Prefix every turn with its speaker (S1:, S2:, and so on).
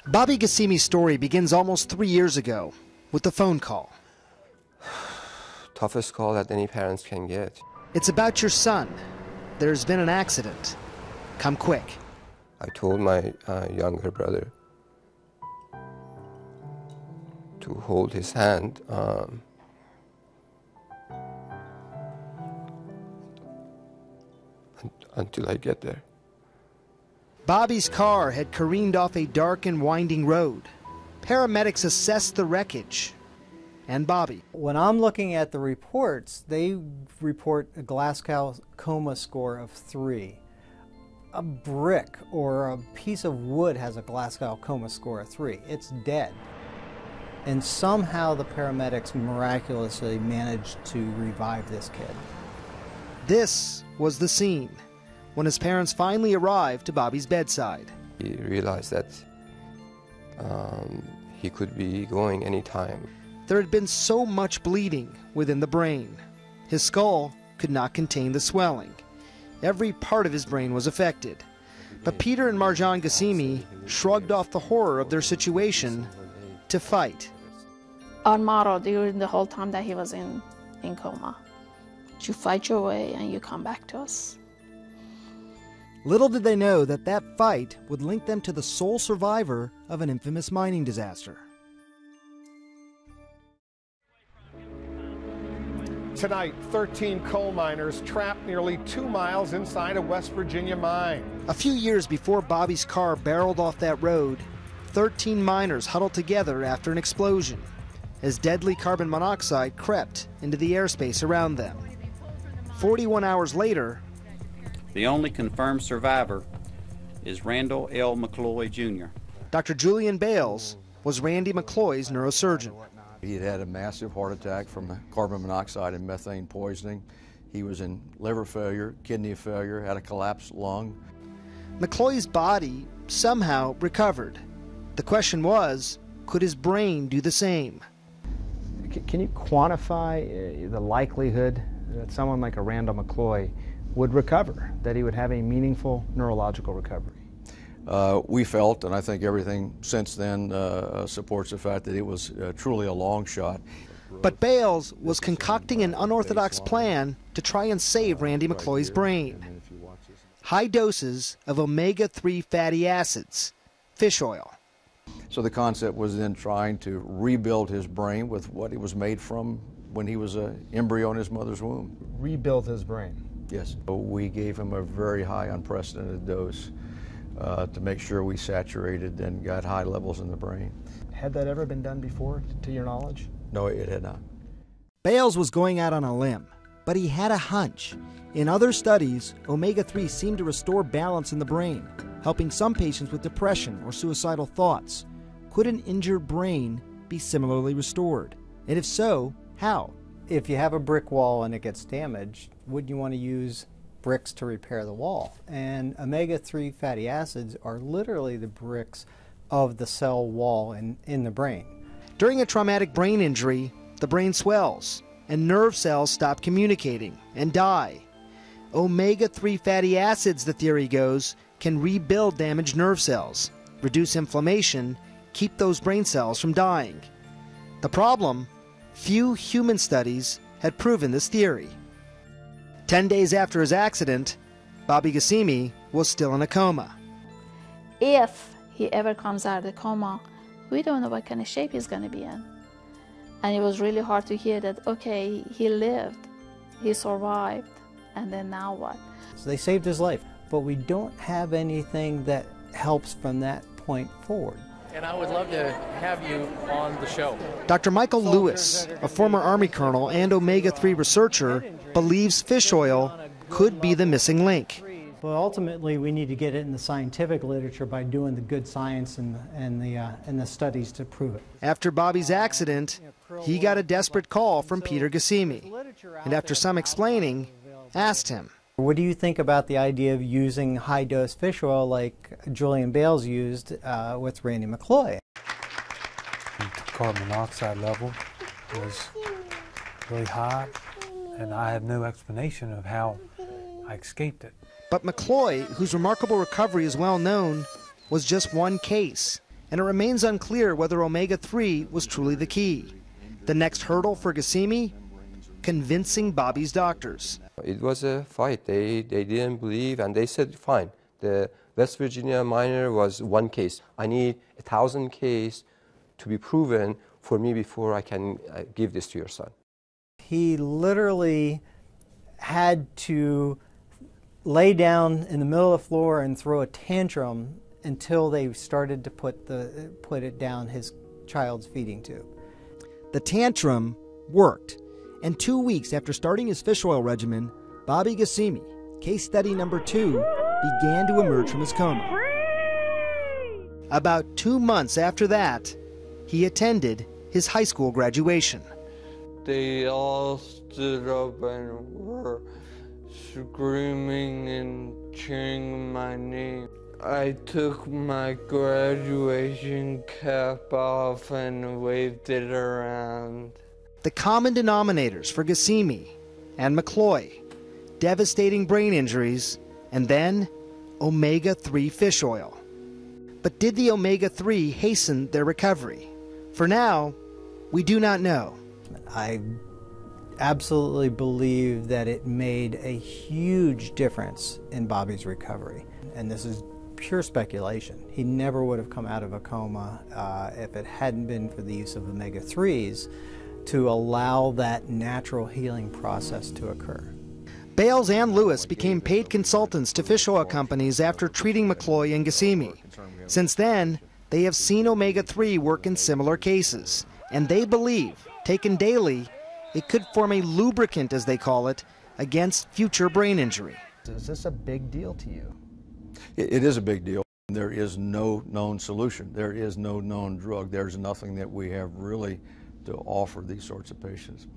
S1: Bobby Gassimi's story begins almost 3 years ago with a phone call.
S2: Toughest call that any parents can get.
S1: It's about your son. There's been an accident. Come quick.
S2: I told my younger brother to hold his hand until I get there.
S1: Bobby's car had careened off a dark and winding road. Paramedics assessed the wreckage and Bobby.
S3: When I'm looking at the reports, they report a Glasgow coma score of 3. A brick or a piece of wood has a Glasgow coma score of 3. It's dead. And somehow the paramedics miraculously managed to revive this kid.
S1: This was the scene when his parents finally arrived to Bobby's bedside.
S2: He realized that he could be going any time.
S1: There had been so much bleeding within the brain. His skull could not contain the swelling. Every part of his brain was affected. But Peter and Marjan Gassimi shrugged off the horror of their situation to fight.
S4: Our motto during the whole time that he was in coma, you fight your way and you come back to us.
S1: Little did they know that that fight would link them to the sole survivor of an infamous mining disaster.
S5: Tonight, 13 coal miners trapped nearly 2 miles inside a West Virginia mine.
S1: A few years before Bobby's car barreled off that road, 13 miners huddled together after an explosion as deadly carbon monoxide crept into the airspace around them. 41 hours later,
S6: the only confirmed survivor is Randall L. McCloy, Jr.
S1: Dr. Julian Bales was Randy McCloy's neurosurgeon.
S7: He had had a massive heart attack from the carbon monoxide and methane poisoning. He was in liver failure, kidney failure, had a collapsed lung.
S1: McCloy's body somehow recovered. The question was, could his brain do the same?
S8: Can you quantify the likelihood that someone like a Randall McCloy would recover, that he would have a meaningful neurological recovery?
S7: We felt, and I think everything since then supports the fact that it was truly a long shot.
S1: But Bales was concocting an unorthodox plan to try and save Randy McCloy's brain. High doses of omega-3 fatty acids, fish oil.
S7: So the concept was then trying to rebuild his brain with what it was made from when he was an embryo in his mother's womb.
S8: Rebuild his brain?
S7: Yes. We gave him a very high, unprecedented dose to make sure we saturated and got high levels in the brain.
S8: Had that ever been done before, to your knowledge?
S7: No, it had not.
S1: Bales was going out on a limb, but he had a hunch. In other studies, omega-3 seemed to restore balance in the brain, helping some patients with depression or suicidal thoughts. Could an injured brain be similarly restored? And if so, how?
S3: If you have a brick wall and it gets damaged, would you want to use bricks to repair the wall? And omega-3 fatty acids are literally the bricks of the cell wall in the brain.
S1: During a traumatic brain injury, the brain swells and nerve cells stop communicating and die. Omega-3 fatty acids, the theory goes, can rebuild damaged nerve cells, reduce inflammation, keep those brain cells from dying. The problem? Few human studies had proven this theory. 10 days after his accident, Bobby Gassimi was still in a coma.
S4: If he ever comes out of the coma, we don't know what kind of shape he's going to be in. And it was really hard to hear that, okay, he lived, he survived, and then now what?
S3: So they saved his life, but we don't have anything that helps from that point forward.
S9: And I would love to have you on the show.
S1: Dr. Michael Lewis, a former Army colonel and omega-3 researcher, believes fish oil could be the missing link.
S3: Well, ultimately, we need to get it in the scientific literature by doing the good science and the studies to prove it.
S1: After Bobby's accident, he got a desperate call from Peter Gassimi, and after some explaining, asked him,
S3: what do you think about the idea of using high-dose fish oil like Julian Bales used with Randy McCloy?
S10: The carbon monoxide level was really high, and I have no explanation of how I escaped it.
S1: But McCloy, whose remarkable recovery is well known, was just one case. and it remains unclear whether omega-3 was truly the key. The next hurdle for Ghassemi? Convincing Bobby's doctors.
S2: It was a fight. They didn't believe, and they said, fine, the West Virginia miner was one case. I need 1,000 cases to be proven for me before I can give this to your son.
S3: He literally had to lay down in the middle of the floor and throw a tantrum until they started to put it down his child's feeding tube.
S1: The tantrum worked, and 2 weeks after starting his fish oil regimen, Bobby Ghassemi, case study number 2, began to emerge from his coma. About 2 months after that, he attended his high school graduation.
S11: They all stood up and were screaming and cheering my name. I took my graduation cap off and waved it around.
S1: The common denominators for Ghassemi and McCloy: devastating brain injuries, and then omega-3 fish oil. But did the omega-3 hasten their recovery? For now, we do not know.
S3: I absolutely believe that it made a huge difference in Bobby's recovery. And this is pure speculation. He never would have come out of a coma if it hadn't been for the use of omega-3s to allow that natural healing process to occur.
S1: Bales and Lewis became paid consultants to fish oil companies after treating McCloy and Ghassemi. Since then, they have seen omega-3 work in similar cases, and they believe, taken daily, it could form a lubricant, as they call it, against future brain injury.
S8: Is this a big deal to you?
S7: It is a big deal. There is no known solution. There is no known drug. There's nothing that we have really to offer these sorts of patients.